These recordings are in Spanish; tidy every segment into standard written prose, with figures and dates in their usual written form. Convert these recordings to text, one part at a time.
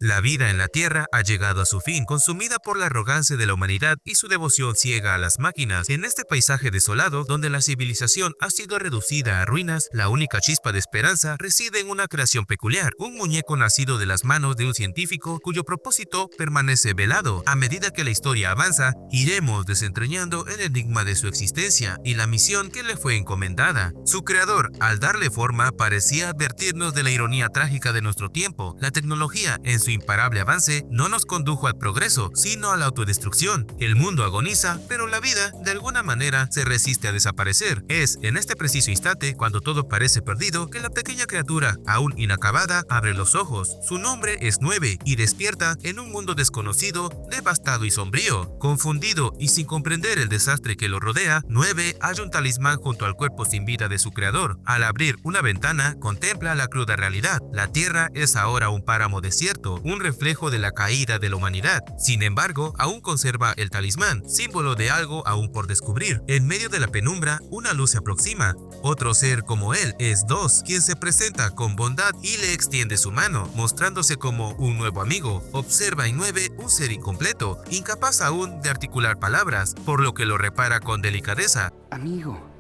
La vida en la Tierra ha llegado a su fin, consumida por la arrogancia de la humanidad y su devoción ciega a las máquinas. En este paisaje desolado, donde la civilización ha sido reducida a ruinas, la única chispa de esperanza reside en una creación peculiar, un muñeco nacido de las manos de un científico cuyo propósito permanece velado. A medida que la historia avanza, iremos desentrañando el enigma de su existencia y la misión que le fue encomendada. Su creador, al darle forma, parecía advertirnos de la ironía trágica de nuestro tiempo. La tecnología, en su imparable avance, no nos condujo al progreso, sino a la autodestrucción. El mundo agoniza, pero la vida, de alguna manera, se resiste a desaparecer. Es en este preciso instante, cuando todo parece perdido, que la pequeña criatura, aún inacabada, abre los ojos. Su nombre es 9 y despierta en un mundo desconocido, devastado y sombrío. Confundido y sin comprender el desastre que lo rodea, 9 halla un talismán junto al cuerpo sin vida de su creador. Al abrir una ventana, contempla la cruda realidad. La Tierra es ahora un páramo desierto, un reflejo de la caída de la humanidad. Sin embargo, aún conserva el talismán, símbolo de algo aún por descubrir. En medio de la penumbra, una luz se aproxima. Otro ser como él es 2, quien se presenta con bondad y le extiende su mano, mostrándose como un nuevo amigo. Observa en 9 un ser incompleto, incapaz aún de articular palabras, por lo que lo repara con delicadeza. Amigo.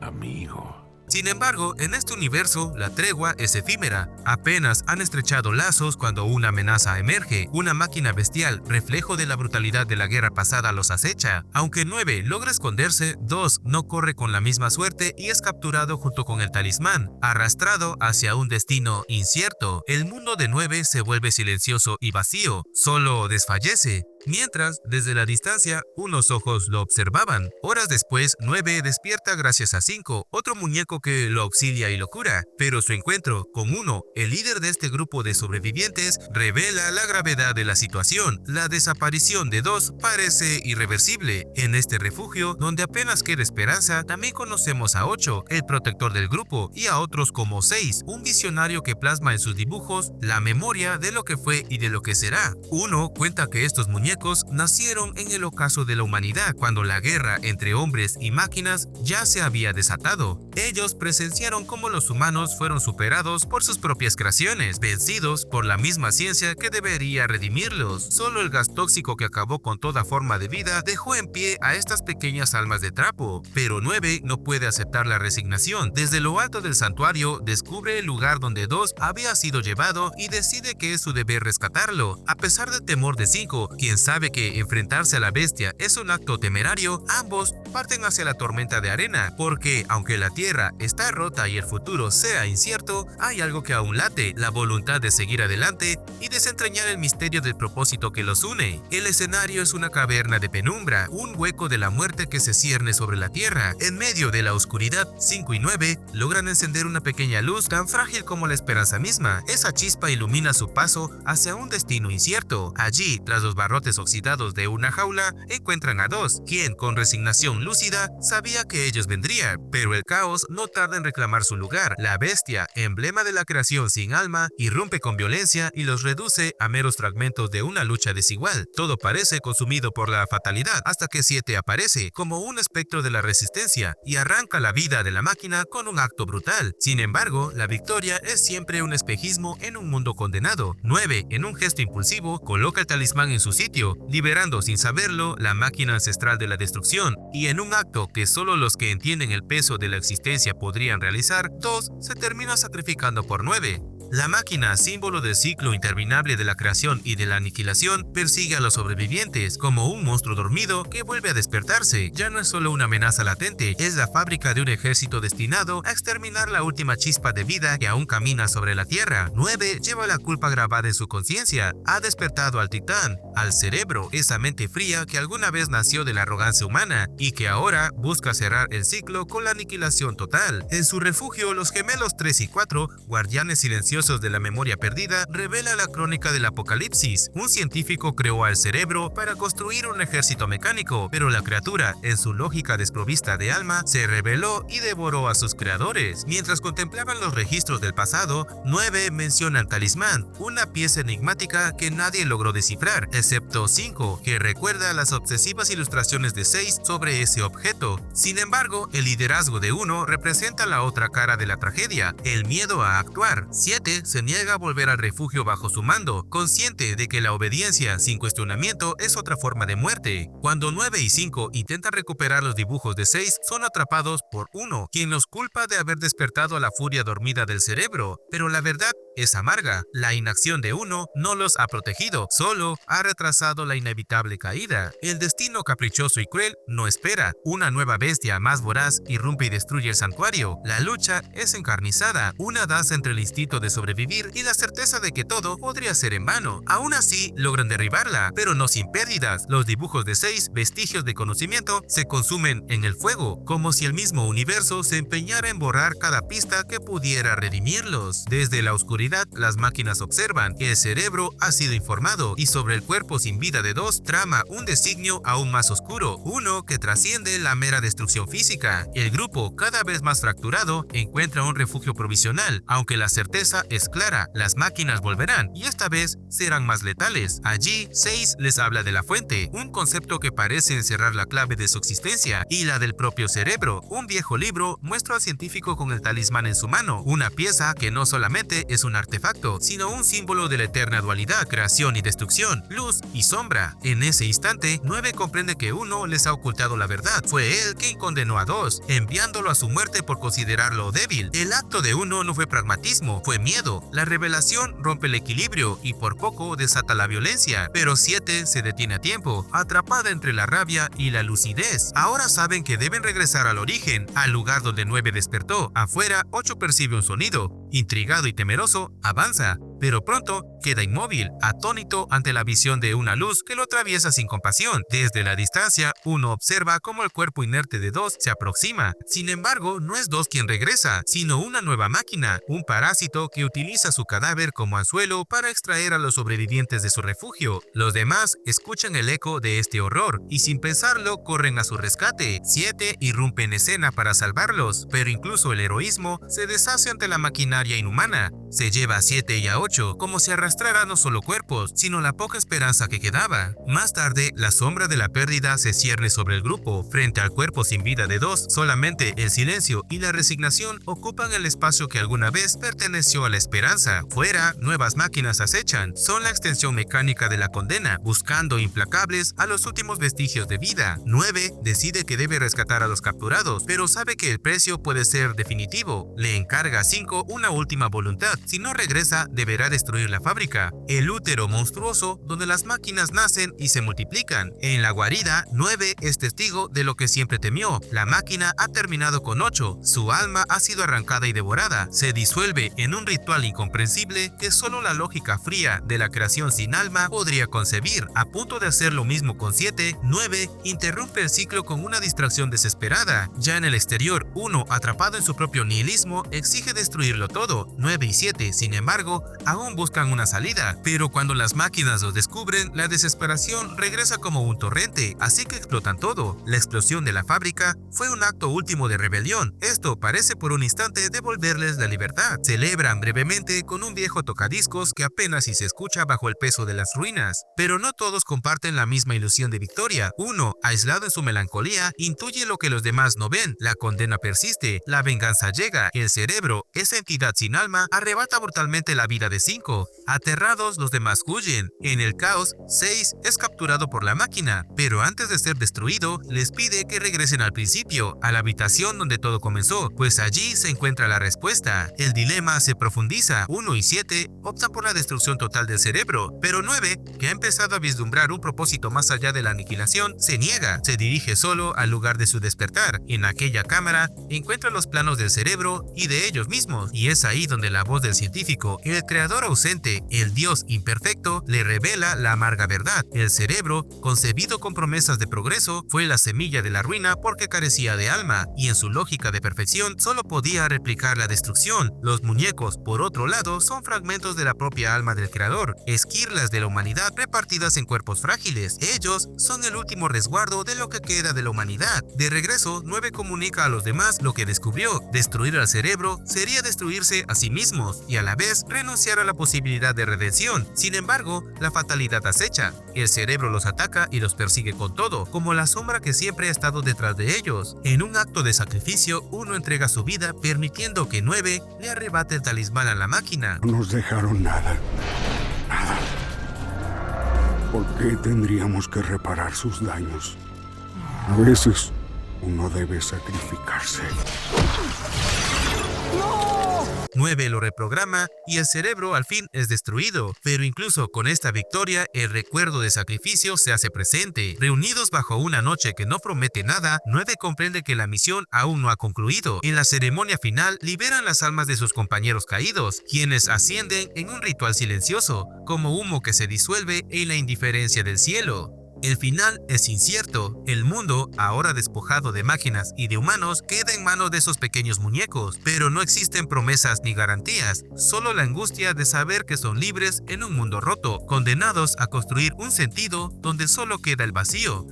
Amigo. Sin embargo, en este universo, la tregua es efímera. Apenas han estrechado lazos cuando una amenaza emerge. Una máquina bestial, reflejo de la brutalidad de la guerra pasada, los acecha. Aunque 9 logra esconderse, 2 no corre con la misma suerte y es capturado junto con el talismán, arrastrado hacia un destino incierto. El mundo de 9 se vuelve silencioso y vacío, solo desfallece. Mientras, desde la distancia, unos ojos lo observaban. Horas después, 9 despierta gracias a 5, otro muñeco que lo auxilia y lo cura. Pero su encuentro con 1, el líder de este grupo de sobrevivientes, revela la gravedad de la situación. La desaparición de 2 parece irreversible. En este refugio, donde apenas queda esperanza, también conocemos a 8, el protector del grupo, y a otros como 6, un visionario que plasma en sus dibujos la memoria de lo que fue y de lo que será. 1 cuenta que estos muñecos nacieron en el ocaso de la humanidad, cuando la guerra entre hombres y máquinas ya se había desatado. Ellos presenciaron cómo los humanos fueron superados por sus propias creaciones, vencidos por la misma ciencia que debería redimirlos. Solo el gas tóxico que acabó con toda forma de vida dejó en pie a estas pequeñas almas de trapo. Pero 9 no puede aceptar la resignación. Desde lo alto del santuario descubre el lugar donde 2 había sido llevado y decide que es su deber rescatarlo. A pesar del temor de 5, quien sabe que enfrentarse a la bestia es un acto temerario, ambos parten hacia la tormenta de arena, porque aunque la Tierra está rota y el futuro sea incierto, hay algo que aún late, la voluntad de seguir adelante y desentrañar el misterio del propósito que los une. El escenario es una caverna de penumbra, un hueco de la muerte que se cierne sobre la Tierra. En medio de la oscuridad, 5 y 9 logran encender una pequeña luz tan frágil como la esperanza misma. Esa chispa ilumina su paso hacia un destino incierto. Allí, tras los barrotes oxidados de una jaula, encuentran a 2, quien con resignación lúcida sabía que ellos vendrían, pero el caos no tarda en reclamar su lugar. La bestia, emblema de la creación sin alma, irrumpe con violencia y los reduce a meros fragmentos de una lucha desigual. Todo parece consumido por la fatalidad, hasta que 7 aparece como un espectro de la resistencia y arranca la vida de la máquina con un acto brutal. Sin embargo, la victoria es siempre un espejismo en un mundo condenado. 9, en un gesto impulsivo, coloca el talismán en su sitio, liberando sin saberlo la máquina ancestral de la destrucción, y en un acto que solo los que entienden el peso de la existencia podrían realizar, 2 se termina sacrificando por 9. La máquina, símbolo del ciclo interminable de la creación y de la aniquilación, persigue a los sobrevivientes como un monstruo dormido que vuelve a despertarse. Ya no es solo una amenaza latente, es la fábrica de un ejército destinado a exterminar la última chispa de vida que aún camina sobre la Tierra. 9 lleva la culpa grabada en su conciencia. Ha despertado al titán, al cerebro, esa mente fría que alguna vez nació de la arrogancia humana y que ahora busca cerrar el ciclo con la aniquilación total. En su refugio, los gemelos 3 y 4, guardianes silenciosos de la memoria perdida, revela la crónica del apocalipsis. Un científico creó al cerebro para construir un ejército mecánico, pero la criatura, en su lógica desprovista de alma, se rebeló y devoró a sus creadores. Mientras contemplaban los registros del pasado, 9 menciona el talismán, una pieza enigmática que nadie logró descifrar, excepto 5, que recuerda las obsesivas ilustraciones de 6 sobre ese objeto. Sin embargo, el liderazgo de 1 representa la otra cara de la tragedia, el miedo a actuar. 7 7 se niega a volver al refugio bajo su mando, consciente de que la obediencia sin cuestionamiento es otra forma de muerte. Cuando 9 y 5 intentan recuperar los dibujos de 6, son atrapados por 1, quien los culpa de haber despertado a la furia dormida del cerebro, pero la verdad es amarga. La inacción de 1 no los ha protegido, solo ha retrasado la inevitable caída. El destino caprichoso y cruel no espera. Una nueva bestia más voraz irrumpe y destruye el santuario. La lucha es encarnizada, una danza entre el instinto de sobrevivir y la certeza de que todo podría ser en vano. Aún así, logran derribarla, pero no sin pérdidas. Los dibujos de 6, vestigios de conocimiento, se consumen en el fuego, como si el mismo universo se empeñara en borrar cada pista que pudiera redimirlos. Desde la oscuridad, las máquinas observan que el cerebro ha sido informado y sobre el cuerpo sin vida de 2 trama un designio aún más oscuro, uno que trasciende la mera destrucción física. El grupo, cada vez más fracturado, encuentra un refugio provisional, aunque la certeza es clara: las máquinas volverán y esta vez serán más letales. Allí, 6 les habla de la fuente, un concepto que parece encerrar la clave de su existencia y la del propio cerebro. Un viejo libro muestra al científico con el talismán en su mano, una pieza que no solamente es un artefacto, sino un símbolo de la eterna dualidad, creación y destrucción, luz y sombra. En ese instante, 9 comprende que 1 les ha ocultado la verdad. Fue él quien condenó a 2, enviándolo a su muerte por considerarlo débil. El acto de 1 no fue pragmatismo, fue miedo. La revelación rompe el equilibrio y por poco desata la violencia, pero 7 se detiene a tiempo, atrapada entre la rabia y la lucidez. Ahora saben que deben regresar al origen, al lugar donde 9 despertó. Afuera, 8 percibe un sonido. Intrigado y temeroso, avanza, pero pronto queda inmóvil, atónito ante la visión de una luz que lo atraviesa sin compasión. Desde la distancia, 1 observa cómo el cuerpo inerte de 2 se aproxima. Sin embargo, no es 2 quien regresa, sino una nueva máquina, un parásito que utiliza su cadáver como anzuelo para extraer a los sobrevivientes de su refugio. Los demás escuchan el eco de este horror y sin pensarlo corren a su rescate. 7 irrumpe en escena para salvarlos, pero incluso el heroísmo se deshace ante la maquinaria inhumana. Se lleva a 7 y a 8 como si arrastrara no solo cuerpos, sino la poca esperanza que quedaba. Más tarde, la sombra de la pérdida se cierne sobre el grupo. Frente al cuerpo sin vida de 2, solamente el silencio y la resignación ocupan el espacio que alguna vez perteneció a la esperanza. Fuera, nuevas máquinas acechan. Son la extensión mecánica de la condena, buscando implacables a los últimos vestigios de vida. 9 decide que debe rescatar a los capturados, pero sabe que el precio puede ser definitivo. Le encarga a 5 una última voluntad. Si no regresa, deberá destruir la fábrica, el útero monstruoso donde las máquinas nacen y se multiplican. En la guarida, 9 es testigo de lo que siempre temió. La máquina ha terminado con 8, su alma ha sido arrancada y devorada. Se disuelve en un ritual incomprensible que solo la lógica fría de la creación sin alma podría concebir. A punto de hacer lo mismo con 7, 9 interrumpe el ciclo con una distracción desesperada. Ya en el exterior, 1, atrapado en su propio nihilismo, exige destruirlo todo. 9 y 7, sin embargo, aún buscan una salida, pero cuando las máquinas los descubren, la desesperación regresa como un torrente, así que explotan todo. La explosión de la fábrica fue un acto último de rebelión. Esto parece por un instante devolverles la libertad. Celebran brevemente con un viejo tocadiscos que apenas si se escucha bajo el peso de las ruinas, pero no todos comparten la misma ilusión de victoria. 1, aislado en su melancolía, intuye lo que los demás no ven. La condena persiste, la venganza llega. El cerebro, esa entidad sin alma, arrebata brutalmente la vida de 5. Aterrados, los demás huyen. En el caos, 6 es capturado por la máquina, pero antes de ser destruido, les pide que regresen al principio, a la habitación donde todo comenzó, pues allí se encuentra la respuesta. El dilema se profundiza. 1 y 7 optan por la destrucción total del cerebro, pero 9, que ha empezado a vislumbrar un propósito más allá de la aniquilación, se niega. Se dirige solo al lugar de su despertar. En aquella cámara, encuentra los planos del cerebro y de ellos mismos, y es ahí donde la voz del científico, el creador ausente, el Dios imperfecto, le revela la amarga verdad. El cerebro, concebido con promesas de progreso, fue la semilla de la ruina porque carecía de alma, y en su lógica de perfección solo podía replicar la destrucción. Los muñecos, por otro lado, son fragmentos de la propia alma del creador, esquirlas de la humanidad repartidas en cuerpos frágiles. Ellos son el último resguardo de lo que queda de la humanidad. De regreso, 9 comunica a los demás lo que descubrió. Destruir al cerebro sería destruirse a sí mismos y a la vez renunciar a la posibilidad de redención. Sin embargo, la fatalidad acecha. El cerebro cerebro los ataca y los persigue con todo, como la sombra que siempre ha estado detrás de ellos. En un acto de sacrificio, uno entrega su vida permitiendo que 9 le arrebate el talismán a la máquina. No nos dejaron nada. Nada. ¿Por qué tendríamos que reparar sus daños? A veces, uno debe sacrificarse. 9 lo reprograma y el cerebro al fin es destruido, pero incluso con esta victoria el recuerdo de sacrificio se hace presente. Reunidos bajo una noche que no promete nada, 9 comprende que la misión aún no ha concluido. En la ceremonia final liberan las almas de sus compañeros caídos, quienes ascienden en un ritual silencioso, como humo que se disuelve en la indiferencia del cielo. El final es incierto. El mundo, ahora despojado de máquinas y de humanos, queda en manos de esos pequeños muñecos, pero no existen promesas ni garantías, solo la angustia de saber que son libres en un mundo roto, condenados a construir un sentido donde solo queda el vacío.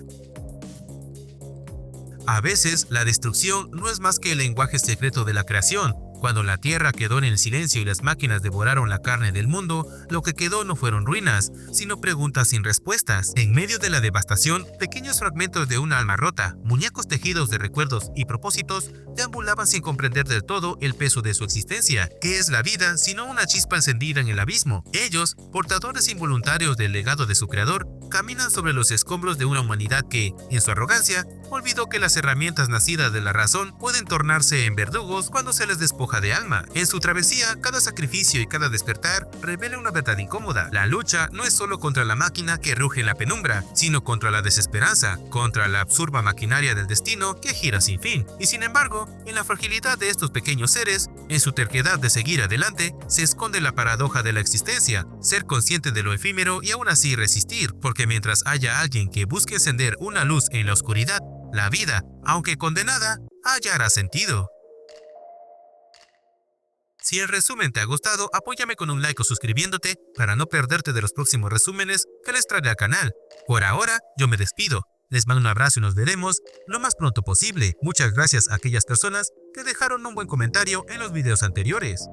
A veces, la destrucción no es más que el lenguaje secreto de la creación. Cuando la tierra quedó en el silencio y las máquinas devoraron la carne del mundo, lo que quedó no fueron ruinas, sino preguntas sin respuestas. En medio de la devastación, pequeños fragmentos de una alma rota, muñecos tejidos de recuerdos y propósitos, deambulaban sin comprender del todo el peso de su existencia. ¿Qué es la vida sino una chispa encendida en el abismo? Ellos, portadores involuntarios del legado de su creador, caminan sobre los escombros de una humanidad que, en su arrogancia, olvidó que las herramientas nacidas de la razón pueden tornarse en verdugos cuando se les despoja de alma. En su travesía, cada sacrificio y cada despertar revela una verdad incómoda. La lucha no es solo contra la máquina que ruge en la penumbra, sino contra la desesperanza, contra la absurda maquinaria del destino que gira sin fin. Y sin embargo, en la fragilidad de estos pequeños seres, en su terquedad de seguir adelante, se esconde la paradoja de la existencia, ser consciente de lo efímero y aún así resistir, porque mientras haya alguien que busque encender una luz en la oscuridad, la vida, aunque condenada, hallará sentido. Si el resumen te ha gustado, apóyame con un like o suscribiéndote para no perderte de los próximos resúmenes que les traeré al canal. Por ahora, yo me despido. Les mando un abrazo y nos veremos lo más pronto posible. Muchas gracias a aquellas personas que dejaron un buen comentario en los videos anteriores.